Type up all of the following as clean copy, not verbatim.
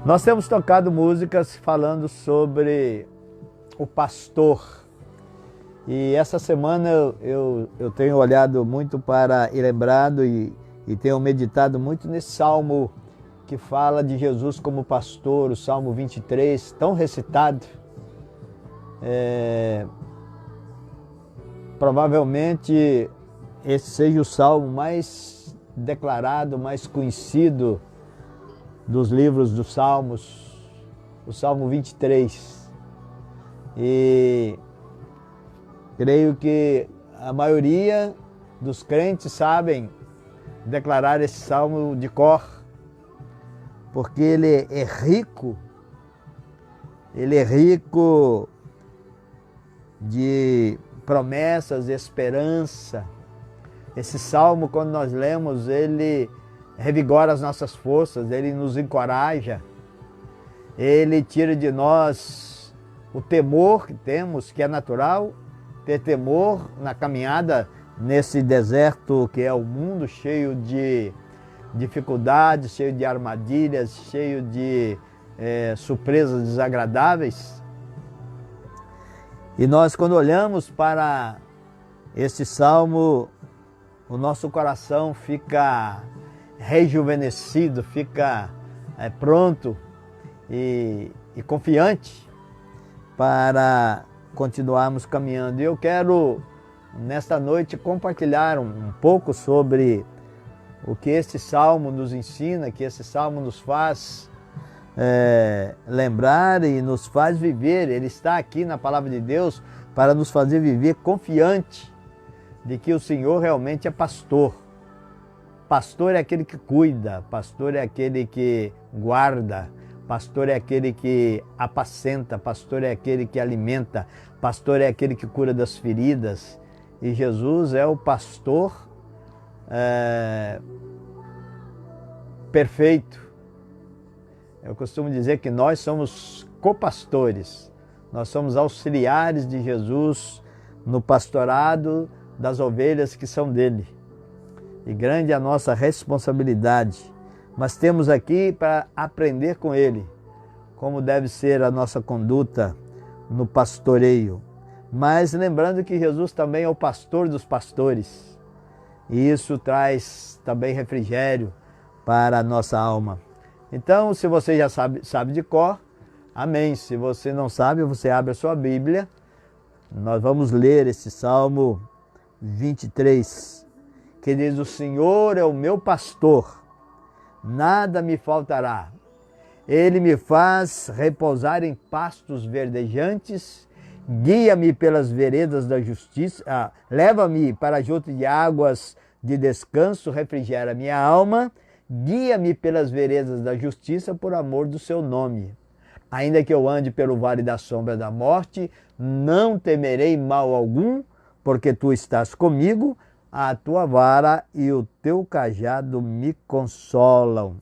Nós temos tocado músicas falando sobre o pastor. E essa semana eu tenho olhado muito para e lembrado e tenho meditado muito nesse salmo que fala de Jesus como pastor, o Salmo 23, tão recitado. Provavelmente esse seja o salmo mais declarado, mais conhecido dos livros dos Salmos, o Salmo 23. E creio que a maioria dos crentes sabem declarar esse salmo de cor, porque ele é rico de promessas, de esperança. Esse salmo, quando nós lemos, ele revigora as nossas forças, ele nos encoraja, ele tira de nós o temor que temos, que é natural, ter temor na caminhada nesse deserto que é o mundo, cheio de dificuldades, cheio de armadilhas, cheio de surpresas desagradáveis. E nós, quando olhamos para esse salmo, o nosso coração fica rejuvenescido, fica pronto e confiante para continuarmos caminhando. E eu quero, nesta noite, compartilhar um pouco sobre o que esse salmo nos ensina, que esse salmo nos faz lembrar e nos faz viver. Ele está aqui na Palavra de Deus para nos fazer viver confiante de que o Senhor realmente é pastor. Pastor é aquele que cuida, pastor é aquele que guarda, pastor é aquele que apacenta, pastor é aquele que alimenta, pastor é aquele que cura das feridas. E Jesus é o pastor perfeito. Eu costumo dizer que nós somos copastores, nós somos auxiliares de Jesus no pastorado das ovelhas que são dele. E grande é a nossa responsabilidade, mas temos aqui para aprender com ele como deve ser a nossa conduta no pastoreio. Mas lembrando que Jesus também é o pastor dos pastores, e isso traz também refrigério para a nossa alma. Então, se você já sabe de cor, amém. Se você não sabe, você abre a sua Bíblia. Nós vamos ler esse Salmo 23, que diz: o Senhor é o meu pastor, nada me faltará. Ele me faz repousar em pastos verdejantes, guia-me pelas veredas da justiça, leva-me para junto de águas de descanso, refrigera minha alma, guia-me pelas veredas da justiça por amor do seu nome. Ainda que eu ande pelo vale da sombra da morte, não temerei mal algum, porque tu estás comigo, a tua vara e o teu cajado me consolam.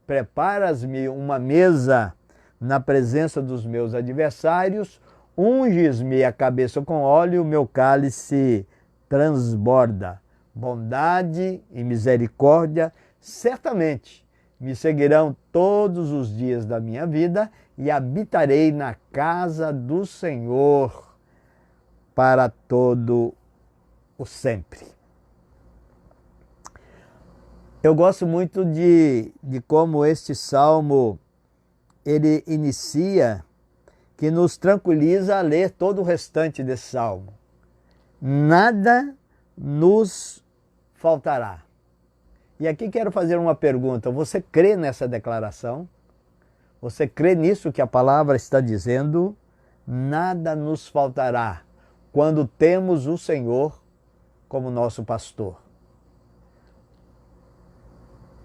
Preparas-me uma mesa na presença dos meus adversários, unges-me a cabeça com óleo, o meu cálice transborda. Bondade e misericórdia certamente me seguirão todos os dias da minha vida e habitarei na casa do Senhor para todo o sempre. Eu gosto muito de como este salmo ele inicia, que nos tranquiliza a ler todo o restante desse salmo. Nada nos faltará. E aqui quero fazer uma pergunta: você crê nessa declaração? Você crê nisso que a palavra está dizendo? Nada nos faltará quando temos o Senhor como nosso pastor.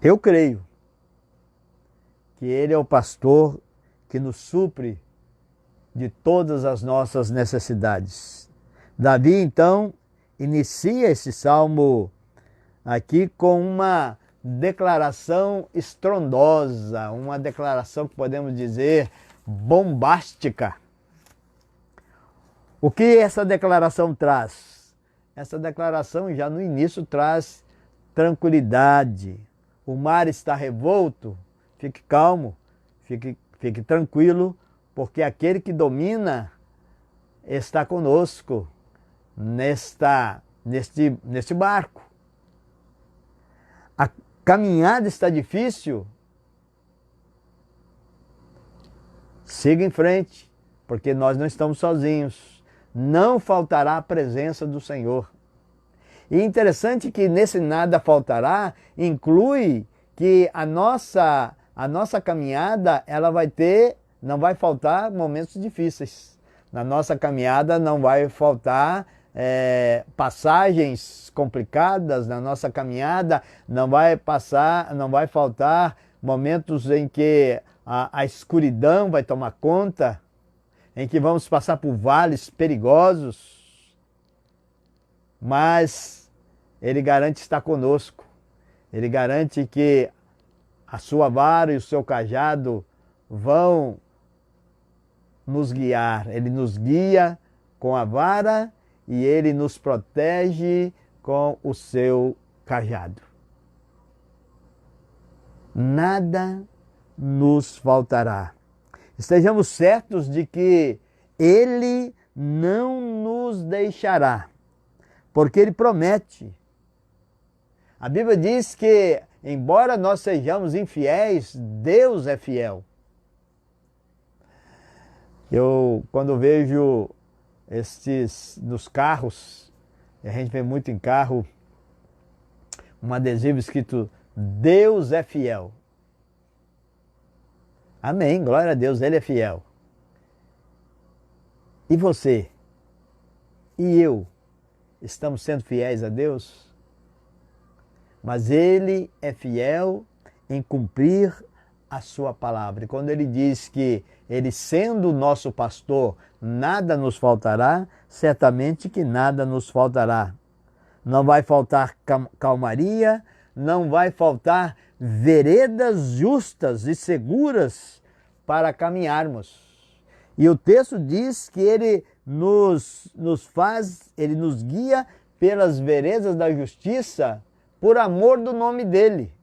Eu creio que Ele é o pastor que nos supre de todas as nossas necessidades. Davi, então, inicia esse salmo aqui com uma declaração estrondosa, uma declaração que podemos dizer bombástica. O que essa declaração traz? Essa declaração já no início traz tranquilidade. O mar está revolto, fique calmo, fique tranquilo, porque aquele que domina está conosco neste barco. A caminhada está difícil, siga em frente, porque nós não estamos sozinhos. Não faltará a presença do Senhor. E interessante que nesse nada faltará, inclui que a nossa caminhada, não vai faltar momentos difíceis. Na nossa caminhada não vai faltar passagens complicadas, na nossa caminhada não vai faltar momentos em que a escuridão vai tomar conta, em que vamos passar por vales perigosos, mas Ele garante estar conosco. Ele garante que a sua vara e o seu cajado vão nos guiar. Ele nos guia com a vara e Ele nos protege com o seu cajado. Nada nos faltará. Estejamos certos de que Ele não nos deixará, porque Ele promete. A Bíblia diz que, embora nós sejamos infiéis, Deus é fiel. Eu, quando vejo nos carros, a gente vê muito em carro, um adesivo escrito Deus é fiel. Amém, glória a Deus, Ele é fiel. E você? E eu? Estamos sendo fiéis a Deus? Mas Ele é fiel em cumprir a sua palavra. E quando Ele diz que Ele, sendo o nosso pastor, nada nos faltará, certamente que nada nos faltará. Não vai faltar calmaria, não vai faltar veredas justas e seguras para caminharmos. E o texto diz que Ele Ele nos guia pelas veredas da justiça por amor do nome dEle.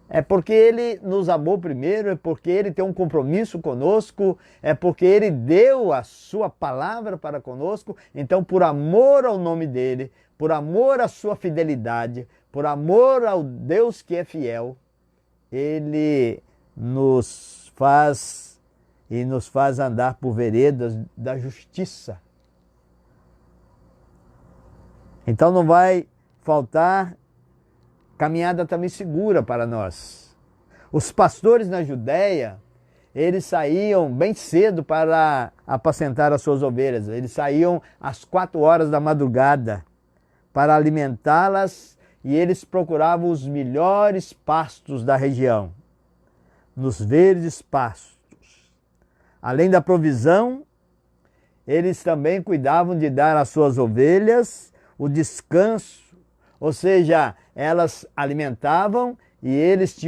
É porque Ele nos amou primeiro, é porque Ele tem um compromisso conosco, é porque Ele deu a sua palavra para conosco. Então, por amor ao nome dEle, por amor à sua fidelidade, por amor ao Deus que é fiel, Ele nos faz andar por veredas da justiça. Então não vai faltar caminhada também segura para nós. Os pastores na Judéia, eles saíam bem cedo para apacentar as suas ovelhas. Eles saíam às 4 horas da madrugada para alimentá-las e eles procuravam os melhores pastos da região, nos verdes pastos. Além da provisão, eles também cuidavam de dar às suas ovelhas o descanso, ou seja, elas alimentavam e eles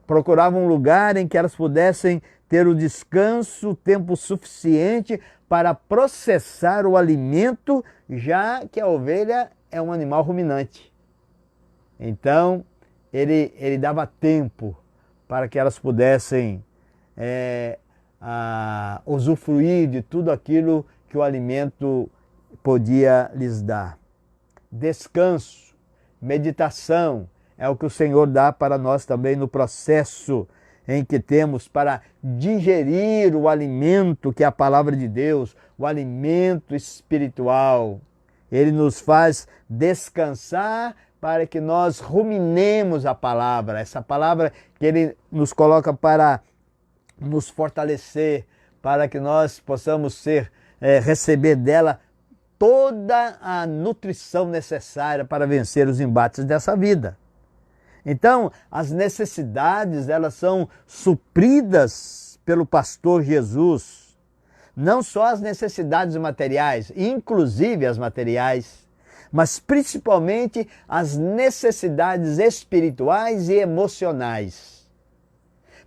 procuravam um lugar em que elas pudessem ter o descanso, o tempo suficiente para processar o alimento, já que a ovelha é um animal ruminante. Então, ele dava tempo para que elas pudessem usufruir de tudo aquilo que o alimento podia lhes dar. Descanso, meditação, é o que o Senhor dá para nós também no processo em que temos para digerir o alimento que é a palavra de Deus, o alimento espiritual. Ele nos faz descansar para que nós ruminemos a palavra, essa palavra que Ele nos coloca para nos fortalecer, para que nós possamos receber dela toda a nutrição necessária para vencer os embates dessa vida. Então, as necessidades, elas são supridas pelo pastor Jesus. Não só as necessidades materiais, inclusive as materiais, mas principalmente as necessidades espirituais e emocionais.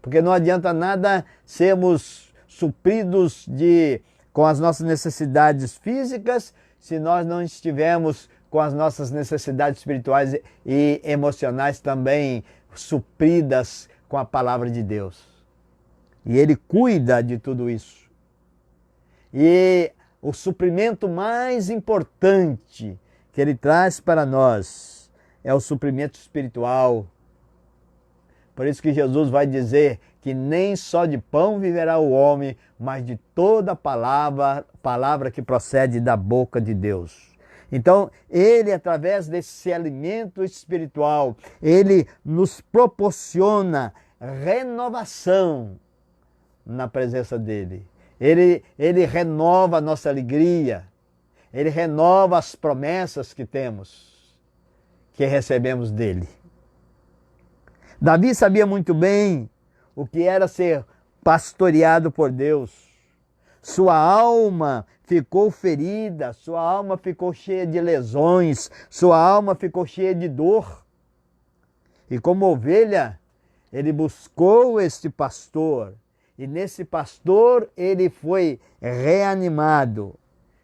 Porque não adianta nada sermos supridos com as nossas necessidades físicas se nós não estivermos com as nossas necessidades espirituais e emocionais também supridas com a palavra de Deus. E Ele cuida de tudo isso. E o suprimento mais importante que Ele traz para nós é o suprimento espiritual. Por isso que Jesus vai dizer que nem só de pão viverá o homem, mas de toda palavra que procede da boca de Deus. Então, Ele, através desse alimento espiritual, Ele nos proporciona renovação na presença dEle. Ele renova a nossa alegria, Ele renova as promessas que temos, que recebemos dEle. Davi sabia muito bem o que era ser pastoreado por Deus. Sua alma ficou ferida, sua alma ficou cheia de lesões, sua alma ficou cheia de dor. E como ovelha, ele buscou este pastor. E nesse pastor ele foi reanimado.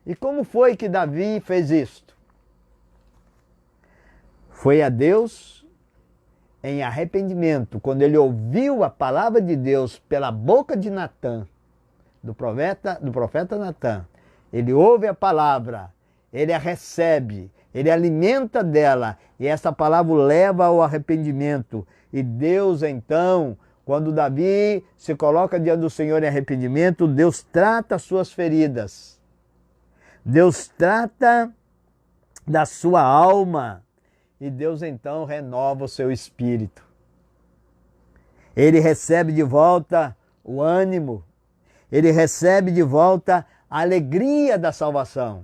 E como foi que Davi fez isto? Foi a Deus em arrependimento, quando ele ouviu a palavra de Deus pela boca de Natã, do profeta Natã. Ele ouve a palavra, ele a recebe, ele alimenta dela, e essa palavra o leva ao arrependimento. E Deus então, quando Davi se coloca diante do Senhor em arrependimento, Deus trata as suas feridas. Deus trata da sua alma. E Deus então renova o seu espírito. Ele recebe de volta o ânimo. Ele recebe de volta a alegria da salvação.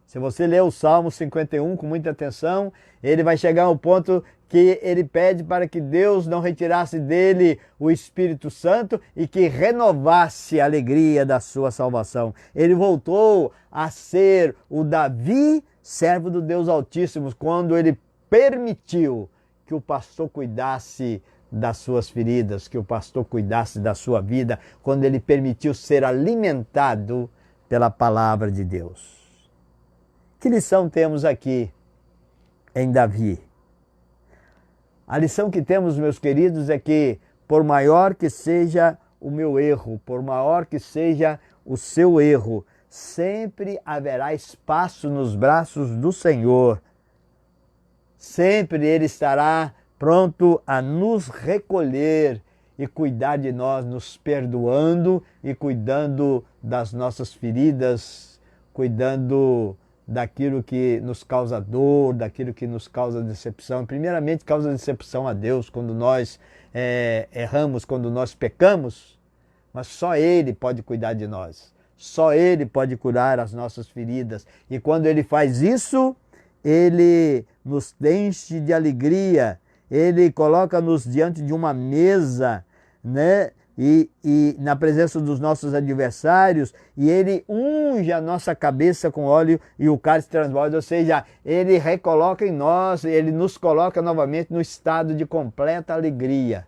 Se você ler o Salmo 51 com muita atenção, ele vai chegar ao ponto que ele pede para que Deus não retirasse dele o Espírito Santo e que renovasse a alegria da sua salvação. Ele voltou a ser o Davi, servo do Deus Altíssimo, quando ele permitiu que o pastor cuidasse das suas feridas, que o pastor cuidasse da sua vida, quando ele permitiu ser alimentado pela palavra de Deus. Que lição temos aqui em Davi? A lição que temos, meus queridos, é que por maior que seja o meu erro, por maior que seja o seu erro, sempre haverá espaço nos braços do Senhor. Sempre Ele estará pronto a nos recolher e cuidar de nós, nos perdoando e cuidando das nossas feridas, cuidando daquilo que nos causa dor, daquilo que nos causa decepção. Primeiramente, causa decepção a Deus quando nós erramos, quando nós pecamos, mas só Ele pode cuidar de nós. Só Ele pode curar as nossas feridas. E quando Ele faz isso, Ele nos enche de alegria. Ele coloca-nos diante de uma mesa, né? E na presença dos nossos adversários, e Ele unge a nossa cabeça com óleo e o cálice transborda, ou seja, Ele recoloca em nós, Ele nos coloca novamente no estado de completa alegria.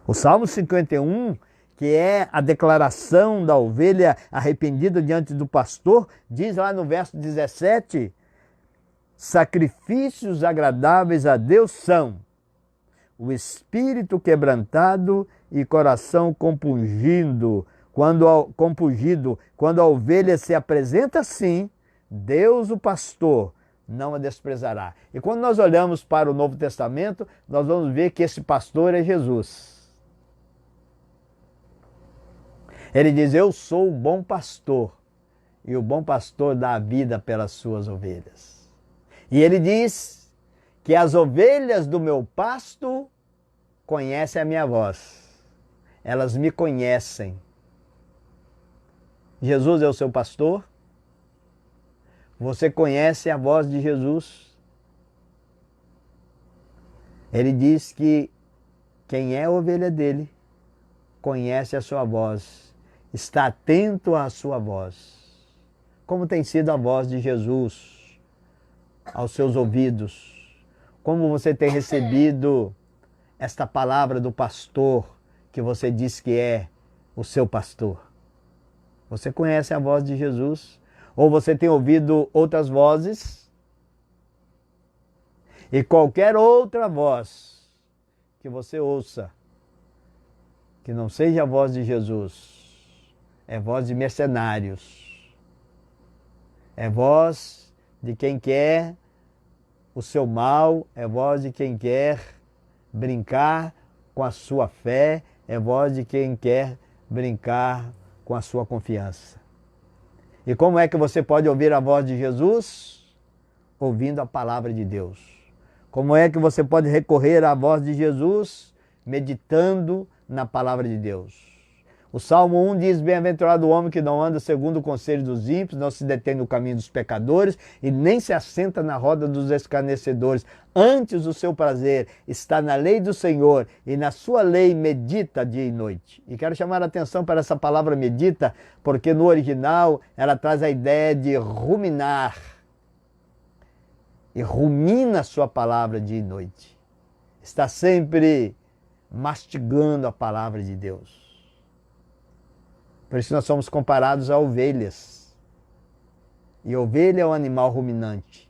O Salmo 51, que é a declaração da ovelha arrependida diante do pastor, diz lá no verso 17, sacrifícios agradáveis a Deus são o espírito quebrantado e coração compungido. Quando a ovelha se apresenta assim, Deus, o pastor, não a desprezará. E quando nós olhamos para o Novo Testamento, nós vamos ver que esse pastor é Jesus. Ele diz, eu sou o bom pastor, e o bom pastor dá a vida pelas suas ovelhas. E ele diz que as ovelhas do meu pasto conhecem a minha voz. Elas me conhecem. Jesus é o seu pastor? Você conhece a voz de Jesus? Ele diz que quem é a ovelha dele conhece a sua voz, está atento à sua voz. Como tem sido a voz de Jesus aos seus ouvidos? Como você tem recebido esta palavra do pastor que você diz que é o seu pastor? Você conhece a voz de Jesus? Ou você tem ouvido outras vozes? E qualquer outra voz que você ouça, que não seja a voz de Jesus, é voz de mercenários, é voz de quem quer o seu mal, é voz de quem quer brincar com a sua fé, é voz de quem quer brincar com a sua confiança. E como é que você pode ouvir a voz de Jesus? Ouvindo a palavra de Deus. Como é que você pode recorrer à voz de Jesus? Meditando na palavra de Deus. O Salmo 1 diz: bem-aventurado o homem que não anda segundo o conselho dos ímpios, não se detém no caminho dos pecadores e nem se assenta na roda dos escarnecedores. Antes o seu prazer está na lei do Senhor e na sua lei medita dia e noite. E quero chamar a atenção para essa palavra medita, porque no original ela traz a ideia de ruminar. E rumina a sua palavra dia e noite. Está sempre mastigando a palavra de Deus. Por isso nós somos comparados a ovelhas. E ovelha é um animal ruminante.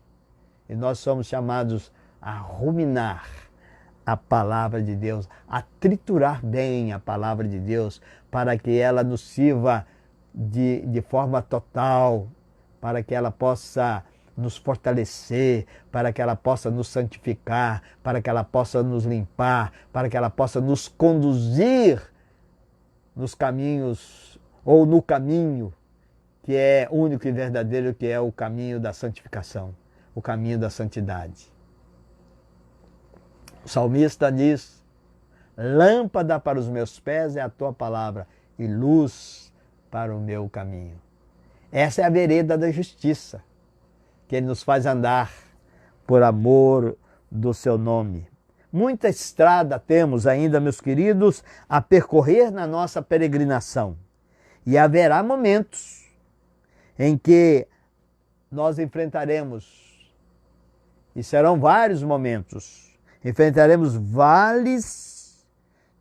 E nós somos chamados a ruminar a palavra de Deus, a triturar bem a palavra de Deus, para que ela nos sirva de forma total, para que ela possa nos fortalecer, para que ela possa nos santificar, para que ela possa nos limpar, para que ela possa nos conduzir nos caminhos, ou no caminho que é único e verdadeiro, que é o caminho da santificação, o caminho da santidade. O salmista diz: lâmpada para os meus pés é a tua palavra e luz para o meu caminho. Essa é a vereda da justiça, que Ele nos faz andar por amor do seu nome. Muita estrada temos ainda, meus queridos, a percorrer na nossa peregrinação. E haverá momentos em que nós enfrentaremos, e serão vários momentos, enfrentaremos vales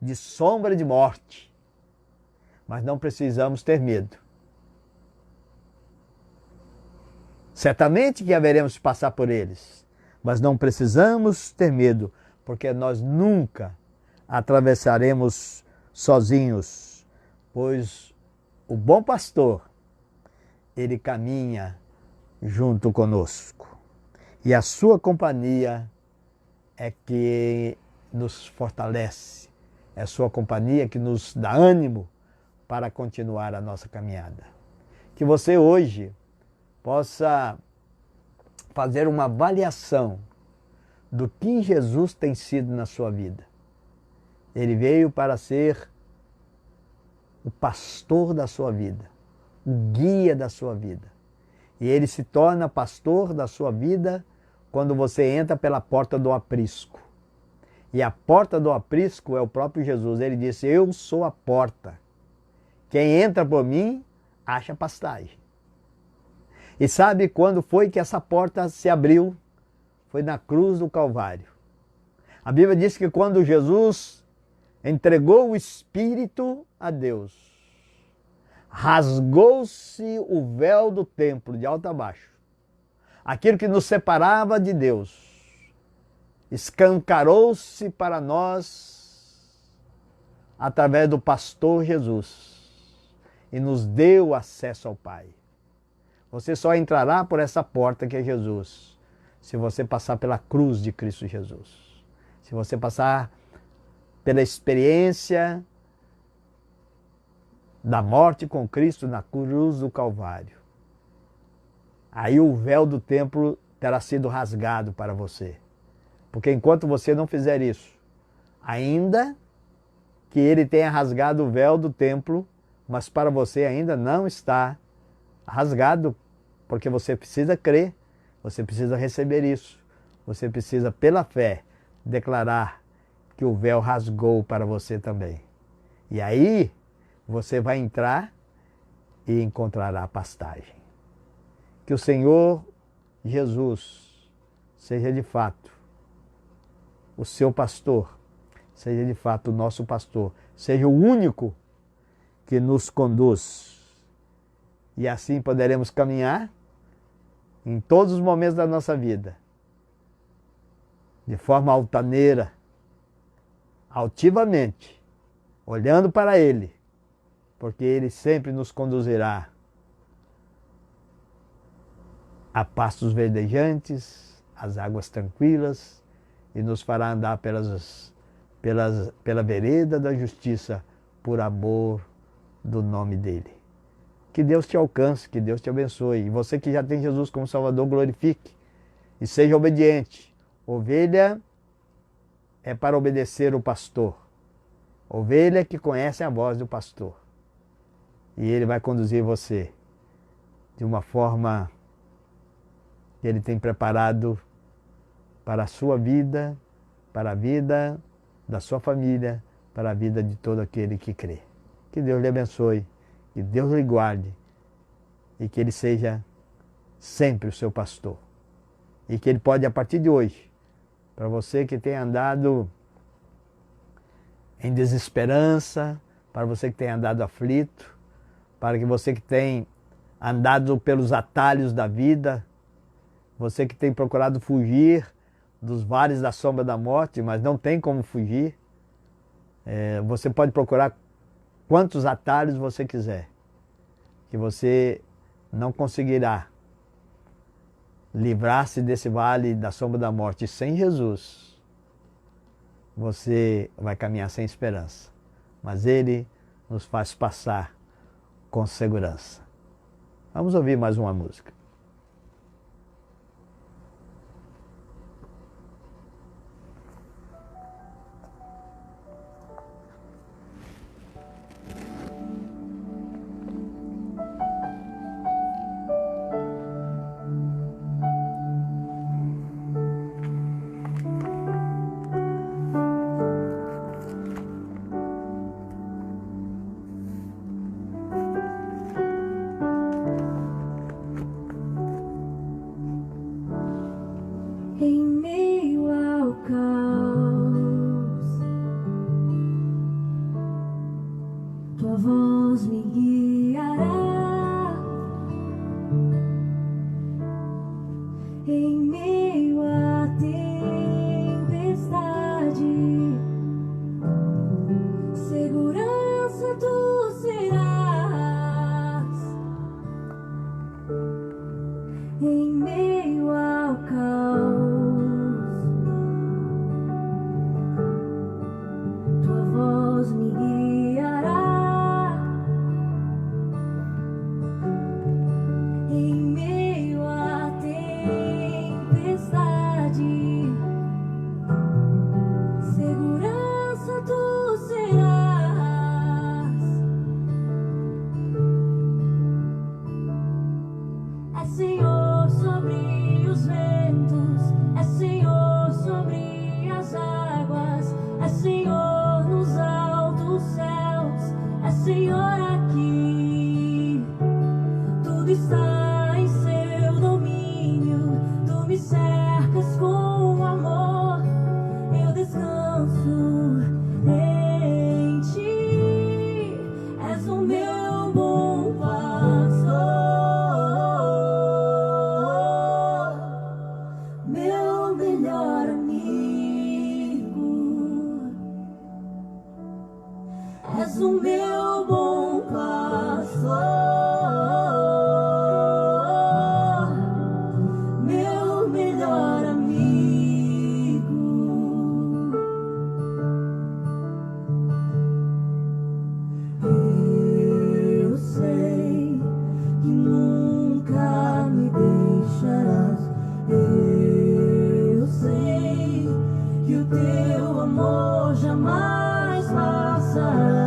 de sombra de morte, mas não precisamos ter medo. Certamente que haveremos de passar por eles, mas não precisamos ter medo, porque nós nunca atravessaremos sozinhos, pois o bom pastor, ele caminha junto conosco. E a sua companhia é que nos fortalece, é a sua companhia que nos dá ânimo para continuar a nossa caminhada. Que você hoje possa fazer uma avaliação do que Jesus tem sido na sua vida. Ele veio para ser o pastor da sua vida, o guia da sua vida. E ele se torna pastor da sua vida quando você entra pela porta do aprisco. E a porta do aprisco é o próprio Jesus. Ele disse: eu sou a porta. Quem entra por mim, acha pastagem. E sabe quando foi que essa porta se abriu? Foi na cruz do Calvário. A Bíblia diz que quando Jesus entregou o Espírito a Deus, rasgou-se o véu do templo de alto a baixo. Aquilo que nos separava de Deus escancarou-se para nós através do pastor Jesus e nos deu acesso ao Pai. Você só entrará por essa porta que é Jesus, se você passar pela cruz de Cristo Jesus. Se você passar pela experiência da morte com Cristo na cruz do Calvário. Aí o véu do templo terá sido rasgado para você. Porque enquanto você não fizer isso, ainda que ele tenha rasgado o véu do templo, mas para você ainda não está rasgado, porque você precisa crer, você precisa receber isso. Você precisa, pela fé, declarar que o véu rasgou para você também. E aí você vai entrar e encontrará pastagem. Que o Senhor Jesus seja de fato o seu pastor, seja de fato o nosso pastor, seja o único que nos conduz. E assim poderemos caminhar em todos os momentos da nossa vida, de forma altaneira, altivamente, olhando para Ele, porque Ele sempre nos conduzirá a pastos verdejantes, às águas tranquilas, e nos fará andar pela vereda da justiça, por amor do nome dEle. Que Deus te alcance, que Deus te abençoe. E você que já tem Jesus como Salvador, glorifique e seja obediente. Ovelha é para obedecer o pastor. Ovelha que conhece a voz do pastor. E ele vai conduzir você de uma forma que ele tem preparado para a sua vida, para a vida da sua família, para a vida de todo aquele que crê. Que Deus lhe abençoe, que Deus lhe guarde e que Ele seja sempre o seu pastor. E que Ele pode, a partir de hoje, para você que tem andado em desesperança, para você que tem andado aflito, para que você que tem andado pelos atalhos da vida, você que tem procurado fugir dos vales da sombra da morte, mas não tem como fugir, você pode procurar quantos atalhos você quiser, que você não conseguirá livrar-se desse vale da sombra da morte. Sem Jesus, você vai caminhar sem esperança, mas Ele nos faz passar com segurança. Vamos ouvir mais uma música. Em meio ao caos, tua voz me guiará. Em meio à tempestade, segurança tu serás. Em meio ao caos, tua voz me guiará. Em meio à tempestade, segurança tu serás. É Senhor sobre os ventos, é Senhor sobre as águas, é Senhor nos altos céus, é Senhor aqui. Tudo está em seu domínio, tu me cercas com amor, eu descanso em ti. És o meu bom pastor, meu melhor amigo. És o meu bom pastor, meu melhor amigo. Eu sei que nunca me deixarás. Eu sei que o teu amor jamais passará.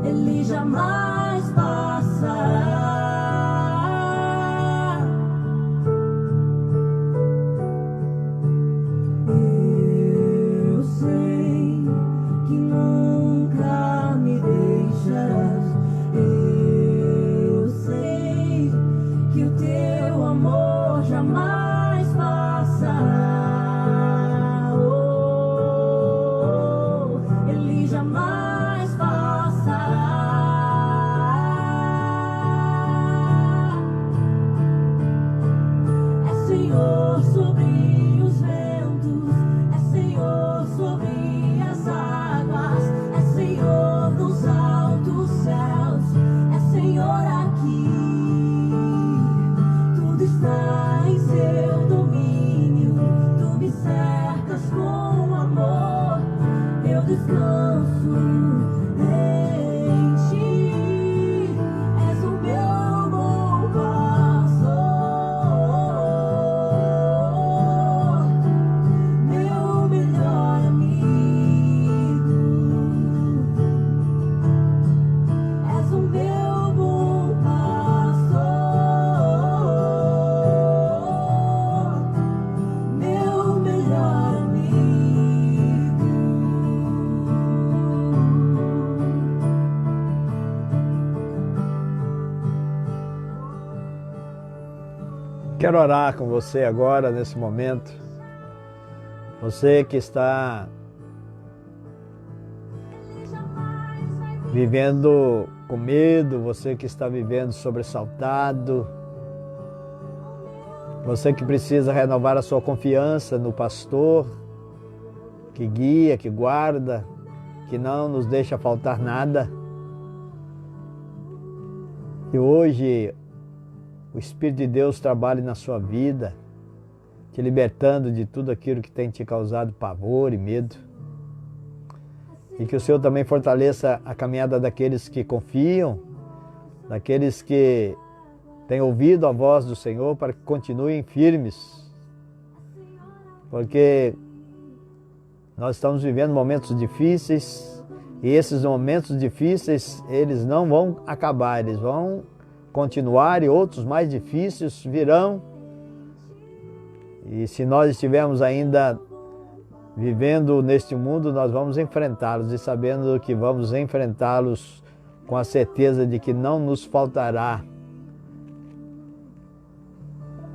Ele jamais passará. Eu sei que nunca me deixarás. Eu sei que o teu amor jamais passará. Oh, ele jamais passará. Senhor sobre os ventos, é Senhor sobre as águas, é Senhor nos altos céus, é Senhor aqui. Tudo está em seu domínio, tu me cercas com amor, eu descanso em ti, és o meu bom pastor, meu melhor amigo, és o meu bom pastor, meu melhor amigo. Quero orar com você agora, nesse momento. Você que está vivendo com medo, você que está vivendo sobressaltado, você que precisa renovar a sua confiança no pastor, que guia, que guarda, que não nos deixa faltar nada. E hoje o Espírito de Deus trabalhe na sua vida, te libertando de tudo aquilo que tem te causado pavor e medo. E que o Senhor também fortaleça a caminhada daqueles que confiam, daqueles que têm ouvido a voz do Senhor, para que continuem firmes. Porque nós estamos vivendo momentos difíceis, e esses momentos difíceis, eles não vão acabar, eles vão continuar, e outros mais difíceis virão. E se nós estivermos ainda vivendo neste mundo, nós vamos enfrentá-los, e sabendo que vamos enfrentá-los com a certeza de que não nos faltará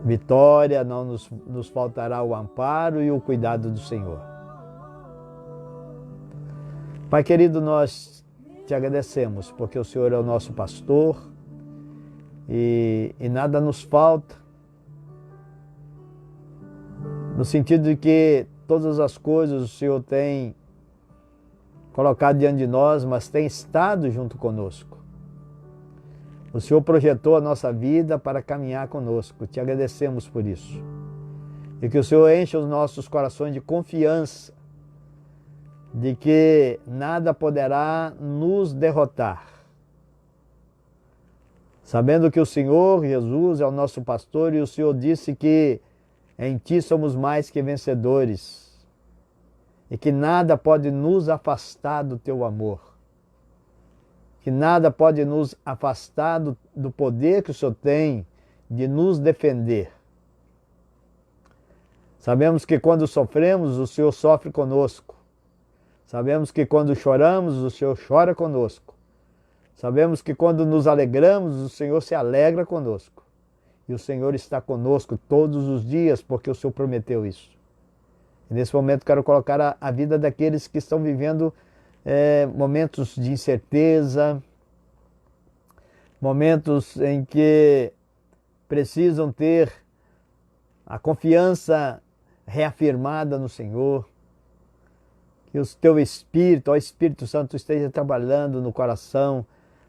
vitória, não nos faltará o amparo e o cuidado do Senhor. Pai querido, nós te agradecemos, porque o Senhor é o nosso pastor, e nada nos falta, no sentido de que todas as coisas o Senhor tem colocado diante de nós, mas tem estado junto conosco. O Senhor projetou a nossa vida para caminhar conosco, te agradecemos por isso. E que o Senhor encha os nossos corações de confiança, de que nada poderá nos derrotar. Sabendo que o Senhor Jesus é o nosso pastor, e o Senhor disse que em Ti somos mais que vencedores, e que nada pode nos afastar do Teu amor, que nada pode nos afastar do poder que o Senhor tem de nos defender. Sabemos que quando sofremos, o Senhor sofre conosco. Sabemos que quando choramos, o Senhor chora conosco. Sabemos que quando nos alegramos, o Senhor se alegra conosco. E o Senhor está conosco todos os dias, porque o Senhor prometeu isso. E nesse momento quero colocar a vida daqueles que estão vivendo momentos de incerteza, momentos em que precisam ter a confiança reafirmada no Senhor. Que o Teu Espírito, ó Espírito Santo, esteja trabalhando no coração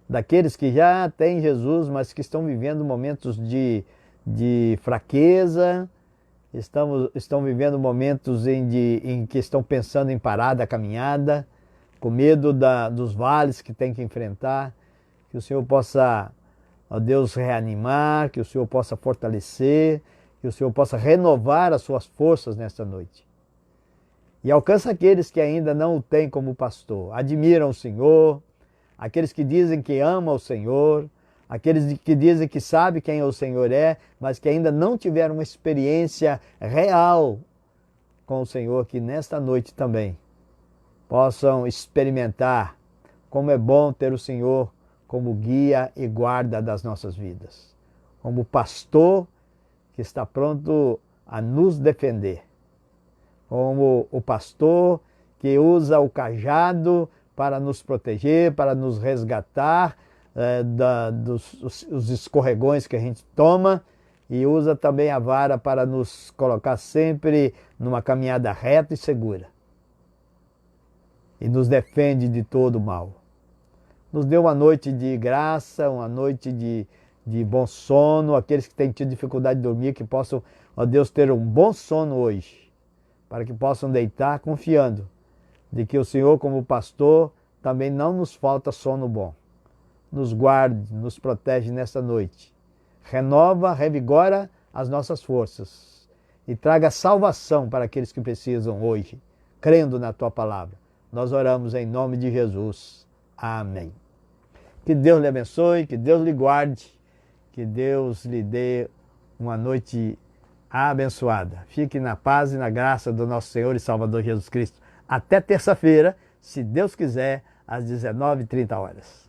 daqueles que já têm Jesus, mas que estão vivendo momentos de fraqueza, estão vivendo momentos em que estão pensando em parar da caminhada, com medo dos vales que tem que enfrentar. Que o Senhor possa, ó Deus, reanimar, que o Senhor possa fortalecer, que o Senhor possa renovar as suas forças nesta noite. E alcança aqueles que ainda não o têm como pastor, admiram o Senhor, aqueles que dizem que amam o Senhor, aqueles que dizem que sabem quem o Senhor é, mas que ainda não tiveram uma experiência real com o Senhor, que nesta noite também possam experimentar como é bom ter o Senhor como guia e guarda das nossas vidas, como pastor que está pronto a nos defender, como o pastor que usa o cajado para nos proteger, para nos resgatar dos escorregões que a gente toma, e usa também a vara para nos colocar sempre numa caminhada reta e segura. E nos defende de todo o mal. Nos dê uma noite de graça, uma noite de bom sono. Aqueles que têm tido dificuldade de dormir, que possam, ó Deus, ter um bom sono hoje, para que possam deitar confiando de que o Senhor, como pastor, também não nos falta sono bom. Nos guarde, nos protege nessa noite. Renova, revigora as nossas forças e traga salvação para aqueles que precisam hoje, crendo na Tua palavra. Nós oramos em nome de Jesus. Amém. Que Deus lhe abençoe, que Deus lhe guarde, que Deus lhe dê uma noite abençoada. Fique na paz e na graça do nosso Senhor e Salvador Jesus Cristo. Até terça-feira, se Deus quiser, às 19h30.